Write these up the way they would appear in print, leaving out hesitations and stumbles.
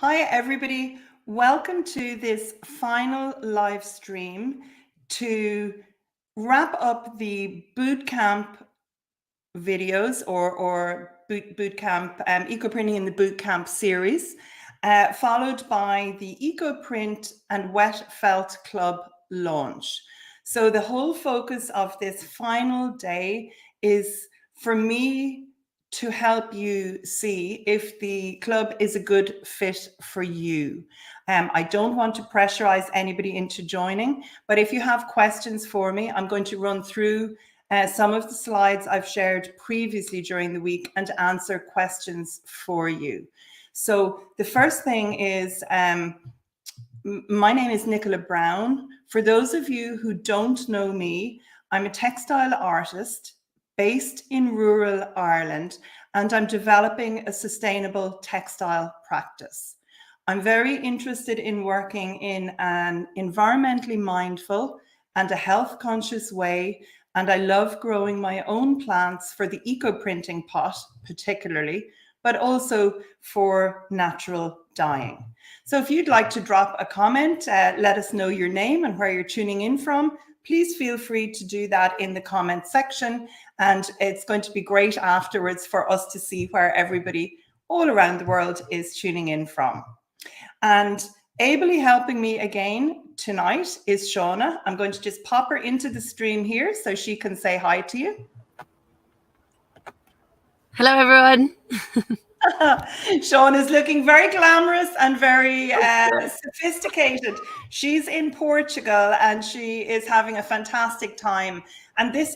Hi, everybody. Welcome to this final live stream to wrap up the bootcamp videos or bootcamp eco-printing in the bootcamp series, followed by the eco-print and wet felt club launch. So the whole focus of this final day is for me to help you see if the club is a good fit for you. I don't want to pressurize anybody into joining, but if you have questions for me, I'm going to run through some of the slides I've shared previously during the week and answer questions for you. So the first thing is, my name is Nicola Brown. For those of you who don't know me, I'm a textile artist based in rural Ireland, and I'm developing a sustainable textile practice. I'm very interested in working in an environmentally mindful and a health conscious way, and I love growing my own plants for the eco-printing pot particularly, but also for natural dyeing. So if you'd like to drop a comment, let us know your name and where you're tuning in from. Please feel free to do that in the comment section. And it's going to be great afterwards for us to see where everybody all around the world is tuning in from. And ably helping me again tonight is Shauna. I'm going to just pop her into the stream here so she can say hi to you. Hello, everyone. Sean is looking very glamorous and very sophisticated. She's in Portugal and she is having a fantastic time. And this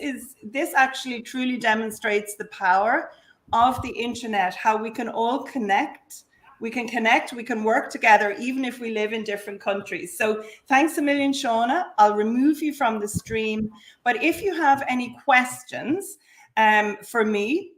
actually truly demonstrates the power of the internet, how we can all connect. We can work together, even if we live in different countries. So thanks a million, Shauna. I'll remove you from the stream. But if you have any questions for me,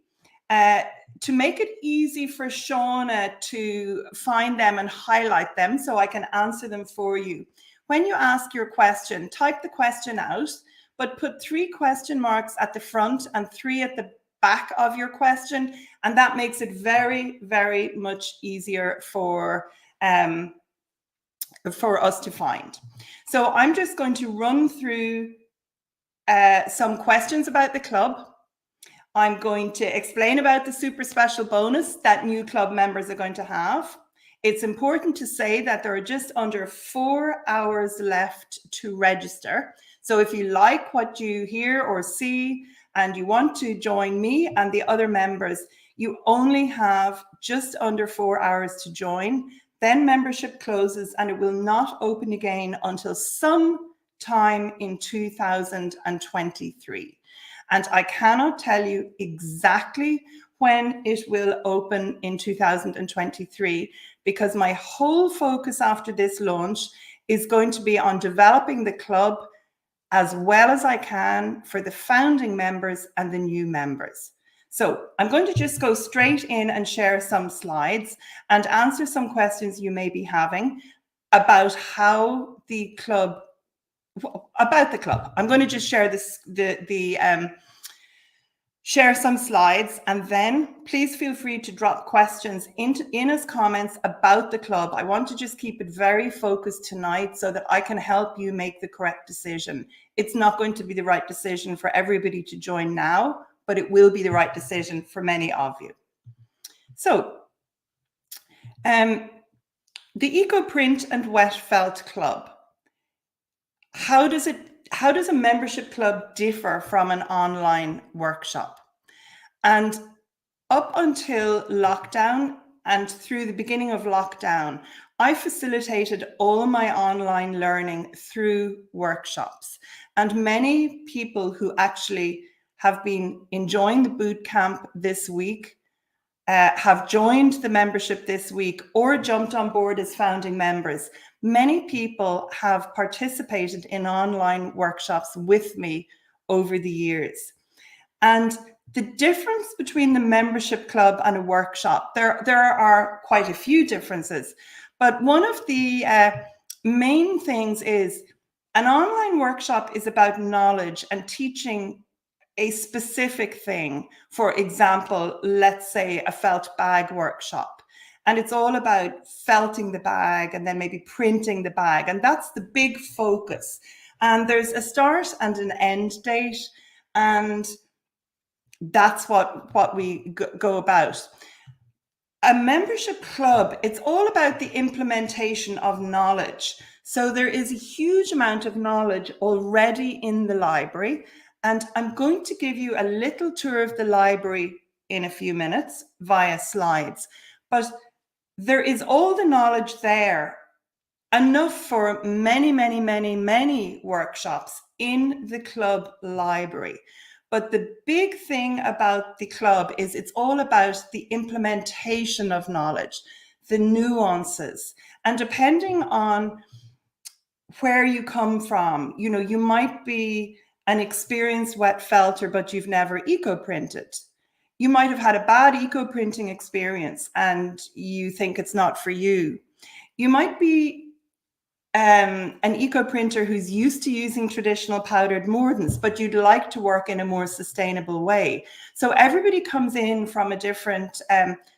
to make it easy for Shauna to find them and highlight them so I can answer them for you. When you ask your question, type the question out, but put 3 question marks at the front and 3 at the back of your question. And that makes it very, very much easier for us to find. So I'm just going to run through some questions about the club. I'm going to explain about the super special bonus that new club members are going to have. It's important to say that there are just under 4 hours left to register. So if you like what you hear or see and you want to join me and the other members, you only have just under 4 hours to join. Then membership closes and it will not open again until sometime in 2023. And I cannot tell you exactly when it will open in 2023, because my whole focus after this launch is going to be on developing the club as well as I can for the founding members and the new members. So I'm going to just go straight in and share some slides and answer some questions you may be having about how the club. About the club. I'm going to just share share some slides, and then please feel free to drop questions in as comments about the club. I want to just keep it very focused tonight so that I can help you make the correct decision. It's not going to be the right decision for everybody to join now, but it will be the right decision for many of you. So, the Eco Print and Wet Felt Club. How does a membership club differ from an online workshop? And up until lockdown and through the beginning of lockdown, I facilitated all my online learning through workshops. And many people who actually have been enjoying the boot camp this week have joined the membership this week or jumped on board as founding members. Many people have participated in online workshops with me over the years. And the difference between the membership club and a workshop, there are quite a few differences. But one of the main things is an online workshop is about knowledge and teaching a specific thing. For example, let's say a felt bag workshop. And it's all about felting the bag and then maybe printing the bag. And that's the big focus. And there's a start and an end date. And that's what we go about. A membership club, it's all about the implementation of knowledge. So there is a huge amount of knowledge already in the library. And I'm going to give you a little tour of the library in a few minutes via slides. But there is all the knowledge there, enough for many, many, many, many workshops in the club library. But the big thing about the club is it's all about the implementation of knowledge, the nuances. And depending on where you come from, you know, you might be an experienced wet felter, but you've never eco-printed. You might have had a bad eco-printing experience and you think it's not for you. You might be an eco-printer who's used to using traditional powdered mordants, but you'd like to work in a more sustainable way. So everybody comes in from a different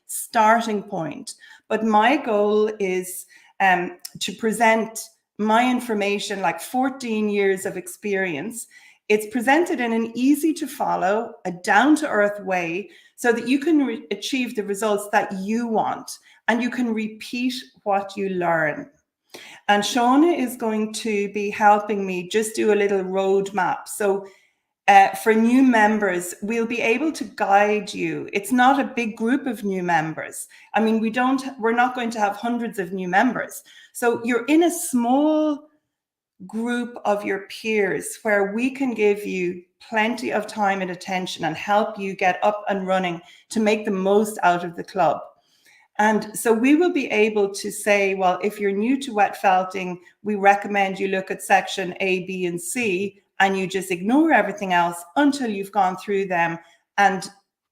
starting point. But my goal is to present my information, like 14 years of experience. It's presented in an easy to follow, a down-to-earth way so that you can achieve the results that you want and you can repeat what you learn. And Shauna is going to be helping me just do a little roadmap. So for new members, we'll be able to guide you. It's not a big group of new members. I mean, we're not going to have hundreds of new members. So you're in a small group of your peers where we can give you plenty of time and attention and help you get up and running to make the most out of the club. And so we will be able to say, well, if you're new to wet felting, we recommend you look at section A, B, and C, and you just ignore everything else until you've gone through them and,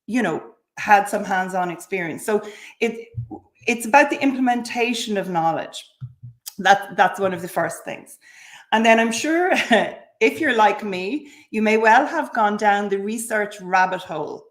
you know, had some hands-on experience. So it's about the implementation of knowledge. That's one of the first things. And then I'm sure if you're like me, you may well have gone down the research rabbit hole.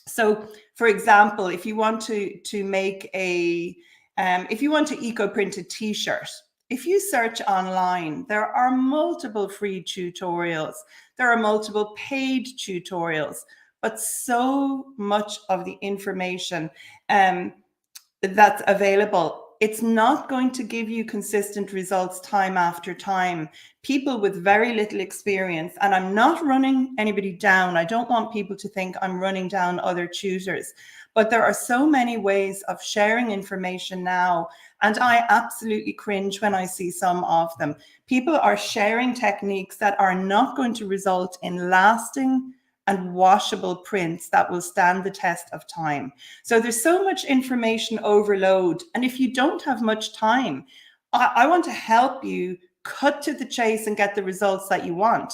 So, for example, if you want to make if you want to eco-print a t-shirt, if you search online, there are multiple free tutorials. There are multiple paid tutorials, but so much of the information that's available, it's not going to give you consistent results time after time. People with very little experience, and I'm not running anybody down. I don't want people to think I'm running down other tutors, but there are so many ways of sharing information now. And I absolutely cringe when I see some of them. People are sharing techniques that are not going to result in lasting and washable prints that will stand the test of time. So there's so much information overload. And if you don't have much time, I want to help you cut to the chase and get the results that you want.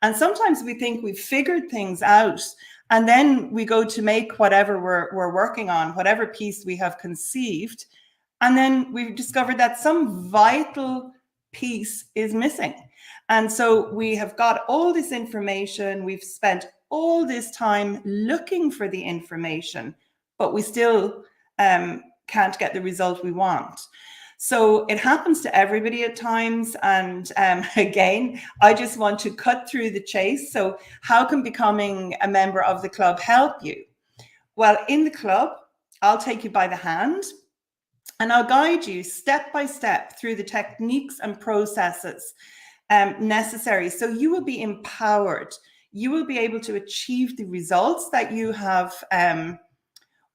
And sometimes we think we've figured things out, and then we go to make whatever we're working on, whatever piece we have conceived, and then we've discovered that some vital piece is missing. And so we have got all this information, we've spent all this time looking for the information, but we still can't get the result we want. So it happens to everybody at times. And again, I just want to cut through the chase. So how can becoming a member of the club help you? Well, in the club, I'll take you by the hand and I'll guide you step by step through the techniques and processes necessary. So you will be empowered. You will be able to achieve the results that you have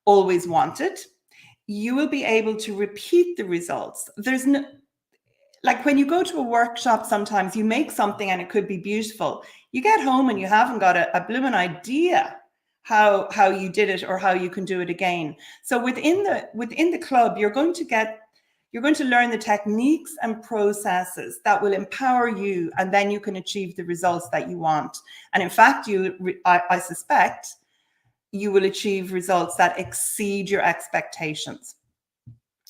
always wanted. You will be able to repeat the results. There's no, like when you go to a workshop, sometimes you make something and it could be beautiful. You get home and you haven't got a blooming idea how you did it or how you can do it again. So within the club, you're going to learn the techniques and processes that will empower you, and then you can achieve the results that you want. And in fact, I suspect you will achieve results that exceed your expectations.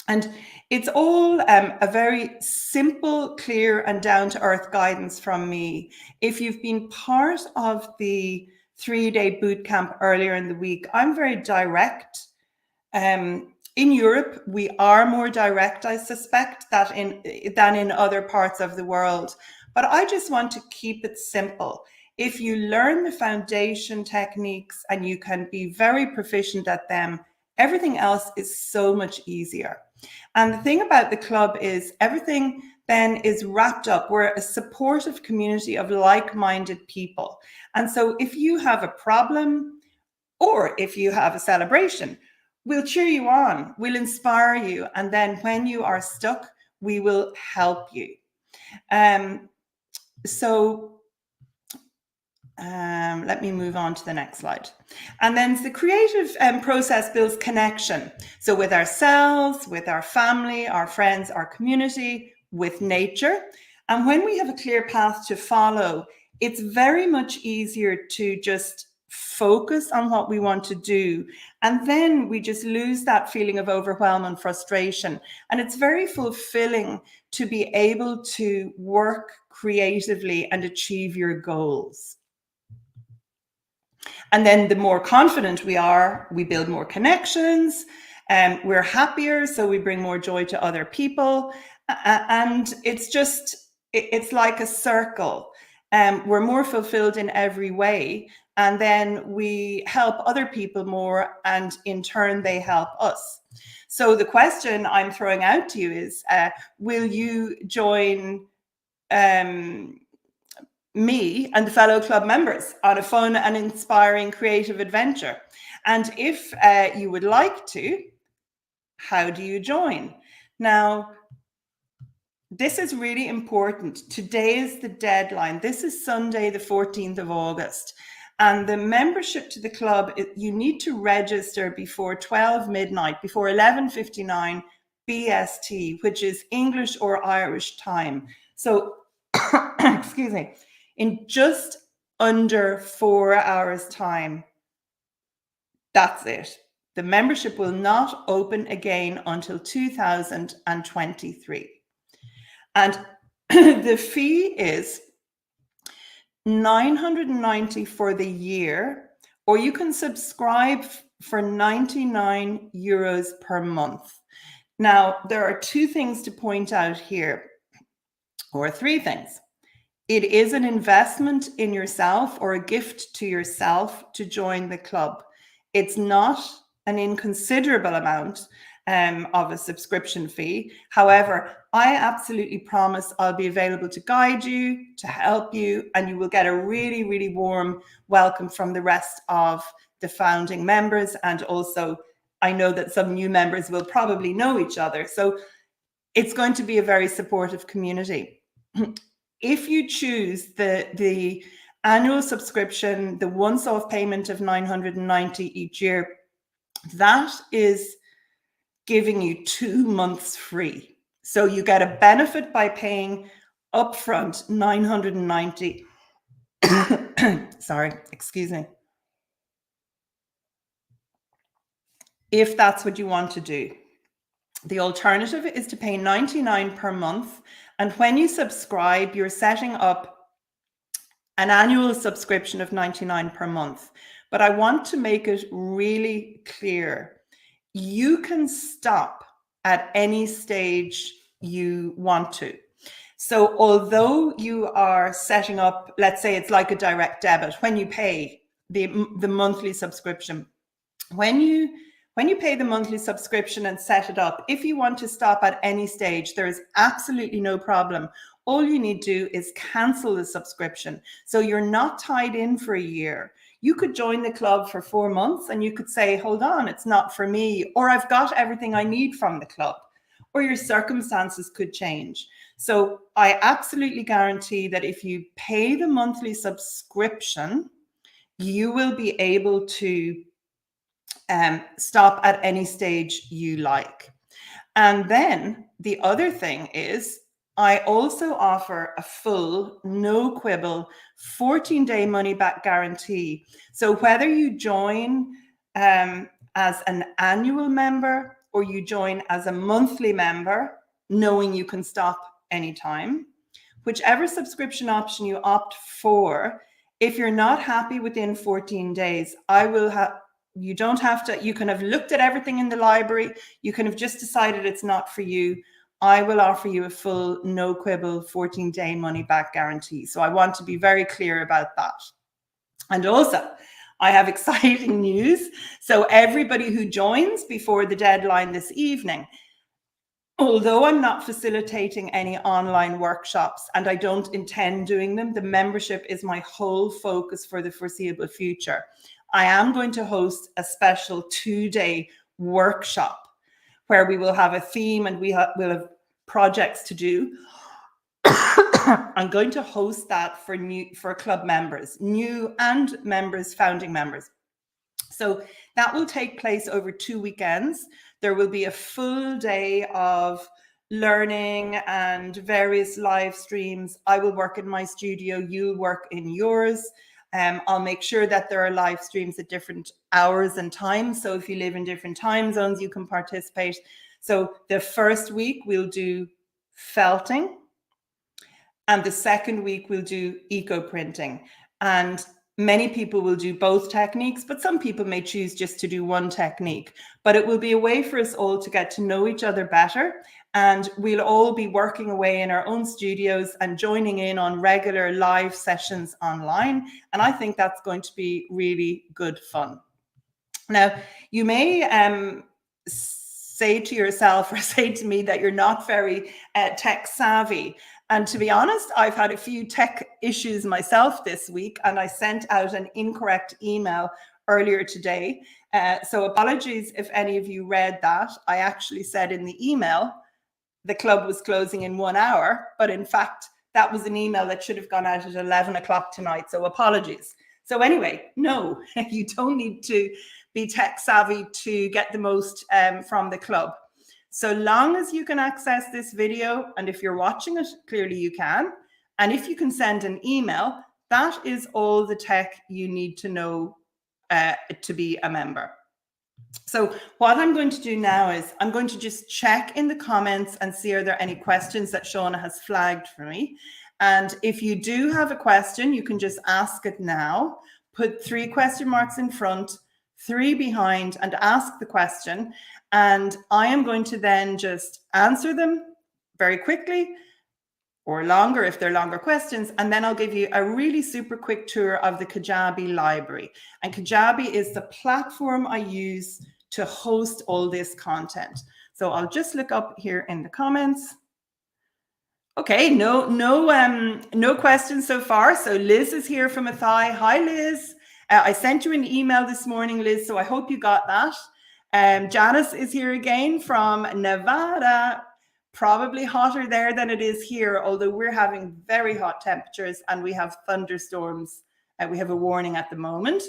And it's all a very simple, clear, and down-to-earth guidance from me. If you've been part of the 3-day boot camp earlier in the week, I'm very direct In Europe, we are more direct, I suspect, than in other parts of the world. But I just want to keep it simple. If you learn the foundation techniques and you can be very proficient at them, everything else is so much easier. And the thing about the club is everything then is wrapped up. We're a supportive community of like-minded people. And so if you have a problem or if you have a celebration, we'll cheer you on, we'll inspire you. And then when you are stuck, we will help you. Let me move on to the next slide. And then the creative process builds connection. So with ourselves, with our family, our friends, our community, with nature. And when we have a clear path to follow, it's very much easier to just focus on what we want to do. And then we just lose that feeling of overwhelm and frustration. And it's very fulfilling to be able to work creatively and achieve your goals. And then the more confident we are, we build more connections, and we're happier, so we bring more joy to other people. And it's like a circle. We're more fulfilled in every way. And then we help other people more, and in turn, they help us. So the question I'm throwing out to you is, will you join me and the fellow club members on a fun and inspiring creative adventure? And if you would like to, how do you join? Now, this is really important. Today is the deadline. This is Sunday, the 14th of August. And the membership to the club, you need to register before 12 midnight, before 11:59 BST, which is English or Irish time. So, excuse me, in just under 4 hours time, that's it. The membership will not open again until 2023. And the fee is $990 for the year, or you can subscribe for €99 per month. Now, there are two things to point out here, or three things. It is an investment in yourself or a gift to yourself to join the club. It's not an inconsiderable amount of a subscription fee. However, I absolutely promise I'll be available to guide you, to help you, and you will get a really, really warm welcome from the rest of the founding members. And also, I know that some new members will probably know each other. So it's going to be a very supportive community. If you choose the annual subscription, the once-off payment of $990 each year, that is giving you 2 months free. So you get a benefit by paying upfront $990. Sorry, excuse me. If that's what you want to do. The alternative is to pay $99 per month. And when you subscribe, you're setting up an annual subscription of $99 per month. But I want to make it really clear. You can stop at any stage you want to. So although you are setting up, let's say it's like a direct debit, when you pay the monthly subscription, when you pay the monthly subscription and set it up, if you want to stop at any stage, there is absolutely no problem. All you need to do is cancel the subscription. So you're not tied in for a year. You could join the club for 4 months and you could say, hold on, it's not for me, or I've got everything I need from the club, or your circumstances could change. So I absolutely guarantee that if you pay the monthly subscription, you will be able to stop at any stage you like. And then the other thing is, I also offer a full, no quibble, 14-day money back guarantee. So whether you join as an annual member or you join as a monthly member, knowing you can stop anytime, whichever subscription option you opt for, if you're not happy within 14 days, I will you don't have to, you can have looked at everything in the library, you can have just decided it's not for you. I will offer you a full, no quibble, 14-day money back guarantee. So I want to be very clear about that. And also, I have exciting news. So everybody who joins before the deadline this evening, although I'm not facilitating any online workshops and I don't intend doing them, the membership is my whole focus for the foreseeable future. I am going to host a special 2-day workshop where we will have a theme and we'll have projects to do. I'm going to host that for club members, new and members, founding members. So that will take place over 2 weekends. There will be a full day of learning and various live streams. I will work in my studio, you'll work in yours. I'll make sure that there are live streams at different hours and times. So if you live in different time zones, you can participate. So the first week we'll do felting, and the second week we'll do eco printing. And many people will do both techniques, but some people may choose just to do one technique. But it will be a way for us all to get to know each other better. And we'll all be working away in our own studios and joining in on regular live sessions online. And I think that's going to be really good fun. Now, you may say to yourself or say to me that you're not very tech savvy. And to be honest, I've had a few tech issues myself this week, and I sent out an incorrect email earlier today. So apologies if any of you read that. I actually said in the email, the club was closing in 1 hour, but in fact, that was an email that should have gone out at 11 o'clock tonight. So apologies. So anyway, no, you don't need to be tech savvy to get the most from the club. So long as you can access this video, and if you're watching it, clearly you can. And if you can send an email, that is all the tech you need to know to be a member. So what I'm going to do now is I'm going to just check in the comments and see are there any questions that Shauna has flagged for me. And if you do have a question, you can just ask it now. Put 3 question marks in front, 3 behind, and ask the question. And I am going to then just answer them very quickly or longer if they're longer questions. And then I'll give you a really super quick tour of the Kajabi library. And Kajabi is the platform I use to host all this content. So I'll just look up here in the comments. Okay, no questions so far. So Liz is here from Athai. Hi, Liz. I sent you an email this morning, Liz, so I hope you got that. Janice is here again from Nevada. Probably hotter there than it is here, although we're having very hot temperatures and we have thunderstorms. We have a warning at the moment.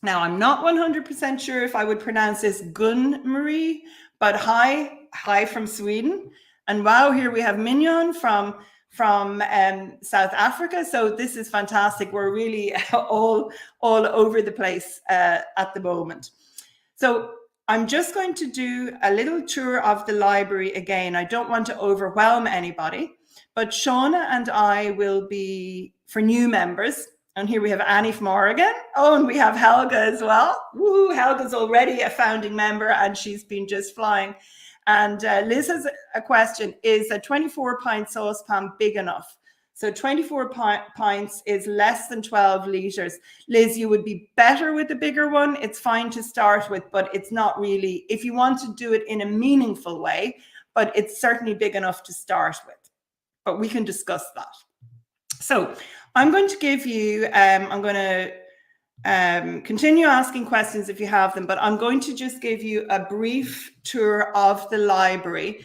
Now, I'm not 100% sure if I would pronounce this Gun-Marie, but hi from Sweden. And wow, here we have Mignon from South Africa. So this is fantastic. We're really all over the place at the moment. So I'm just going to do a little tour of the library again. I don't want to overwhelm anybody, but Shauna and I will be, for new members, and here we have Annie from Oregon. Oh, and we have Helga as well. Woo, Helga's already a founding member and she's been just flying. And Liz has a question, is a 24-pint saucepan big enough? So 24 pints is less than 12 litres. Liz, you would be better with the bigger one. It's fine to start with, but it's not really, if you want to do it in a meaningful way, but it's certainly big enough to start with. But we can discuss that. So I'm going to give you, I'm going to continue asking questions if you have them, but I'm going to just give you a brief tour of the library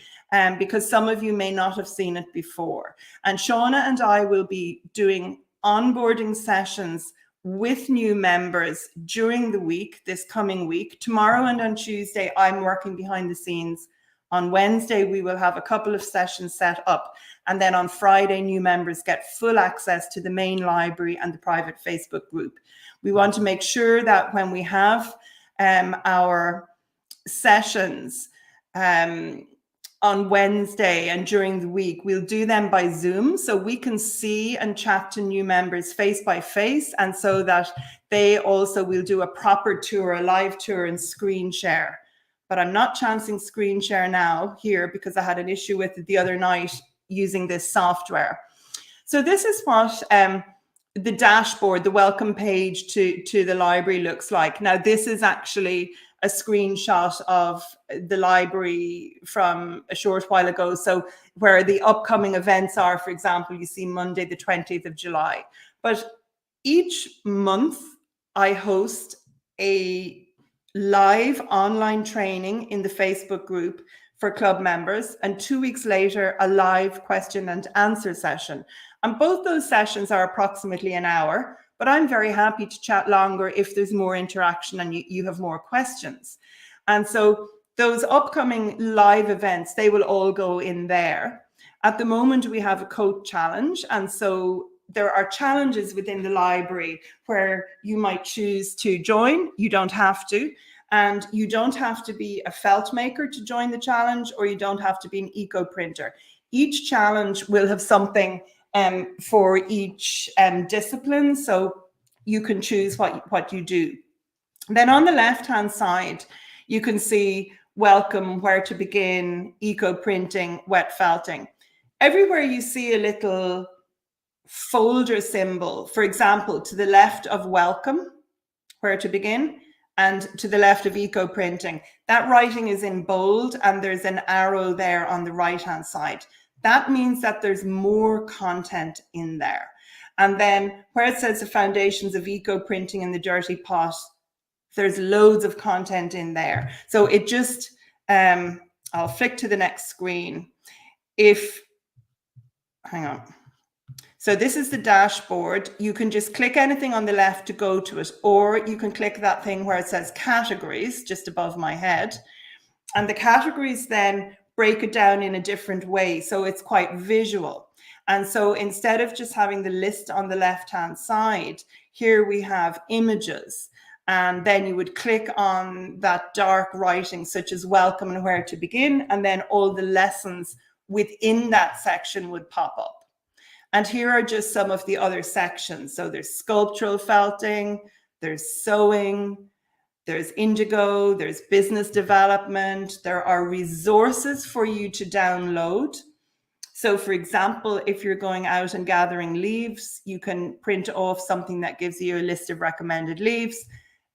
because some of you may not have seen it before. And Shauna and I will be doing onboarding sessions with new members during the week, this coming week. Tomorrow and on Tuesday, I'm working behind the scenes. On Wednesday, we will have a couple of sessions set up. And then on Friday, new members get full access to the main library and the private Facebook group. We want to make sure that when we have our sessions, on Wednesday and during the week, we'll do them by Zoom so we can see and chat to new members face by face, and so that they also will do a proper tour, a live tour, and screen share. But I'm not chancing screen share now here because I had an issue with it the other night using this software. So this is what the dashboard, the welcome page to the library looks like. Now, this is actually a screenshot of the library from a short while ago. So where the upcoming events are, for example, you see Monday, the 20th of July. But each month I host a live online training in the Facebook group for club members, and 2 weeks later, a live question and answer session. And both those sessions are approximately an hour, but I'm very happy to chat longer if there's more interaction and you have more questions. And so those upcoming live events, they will all go in there. At the moment, we have a coat challenge. And so there are challenges within the library where you might choose to join. You don't have to. And you don't have to be a felt maker to join the challenge, or you don't have to be an eco printer. Each challenge will have something for each discipline, so you can choose what you do. Then on the left-hand side, you can see welcome, where to begin, eco printing, wet felting. Everywhere you see a little folder symbol, for example, to the left of welcome, where to begin, and to the left of eco printing, that writing is in bold and there's an arrow there on the right-hand side. That means that there's more content in there. And then where it says the foundations of eco printing in the dirty pot, there's loads of content in there. So it just, I'll flick to the next screen. Hang on. So this is the dashboard. You can just click anything on the left to go to it, or you can click that thing where it says categories just above my head. And the categories then break it down in a different way. So it's quite visual. And so instead of just having the list on the left-hand side, here we have images. And then you would click on that dark writing, such as welcome and where to begin. And then all the lessons within that section would pop up. And here are just some of the other sections. So there's sculptural felting, there's sewing, there's indigo, there's business development. There are resources for you to download. So for example, if you're going out and gathering leaves, you can print off something that gives you a list of recommended leaves.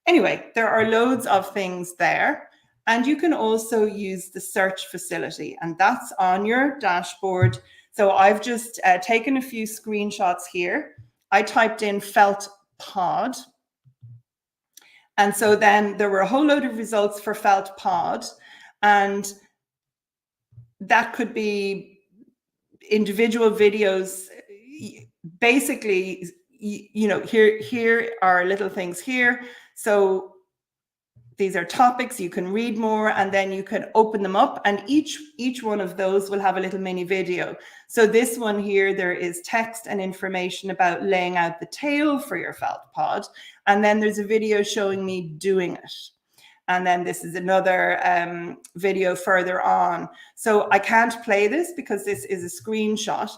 Anyway, there are loads of things there. And you can also use the search facility, and that's on your dashboard. So I've just taken a few screenshots here. I typed in felt pod. And so then there were a whole load of results for felt pod. And that could be individual videos. Basically, you know, here are little things here. So these are topics, you can read more, and then you can open them up, and each one of those will have a little mini video. So this one here, there is text and information about laying out the tail for your felt pod, and then there's a video showing me doing it. And then this is another video further on. So I can't play this because this is a screenshot,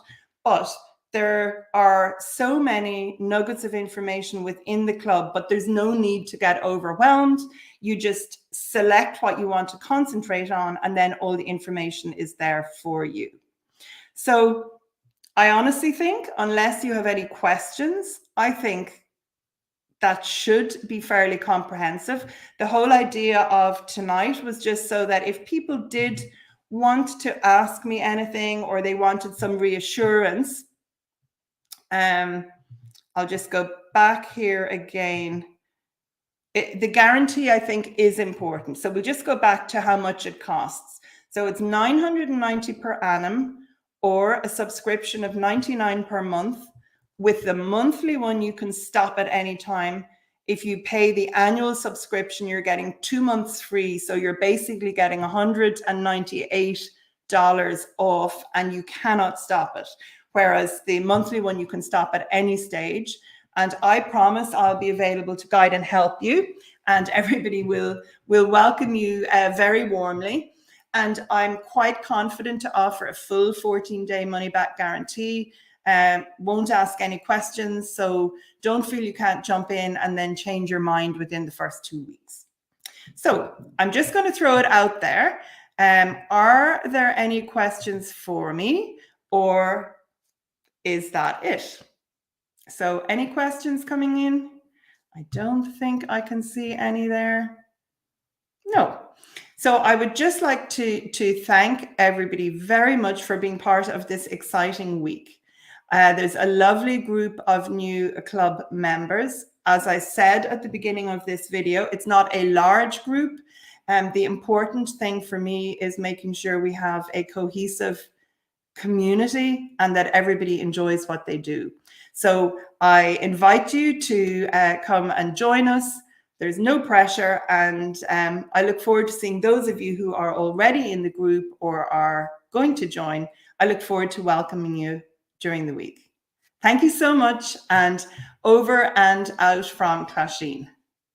but there are so many nuggets of information within the club, but there's no need to get overwhelmed. You just select what you want to concentrate on, and then all the information is there for you. So I honestly think, unless you have any questions, I think that should be fairly comprehensive. The whole idea of tonight was just so that if people did want to ask me anything, or they wanted some reassurance, I'll just go back here again. The guarantee, I think, is important. So we'll just go back to how much it costs. So it's $990 per annum, or a subscription of $99 per month. With the monthly one, you can stop at any time. If you pay the annual subscription, you're getting 2 months free. So you're basically getting $198 off, and you cannot stop it. Whereas the monthly one, you can stop at any stage. And I promise I'll be available to guide and help you. And everybody will welcome you very warmly. and I'm quite confident to offer a full 14-day money-back guarantee. Won't ask any questions, so don't feel you can't jump in and then change your mind within the first 2 weeks. So I'm just going to throw it out there. Are there any questions for me, or is that it? So any questions coming in? I don't think I can see any there. No. So I would just like to thank everybody very much for being part of this exciting week. There's a lovely group of new club members. As I said at the beginning of this video, it's not a large group. The important thing for me is making sure we have a cohesive community and that everybody enjoys what they do. So I invite you to come and join us. There's no pressure, and I look forward to seeing those of you who are already in the group or are going to join. I look forward to welcoming you during the week. Thank you so much, and over and out from Casheen.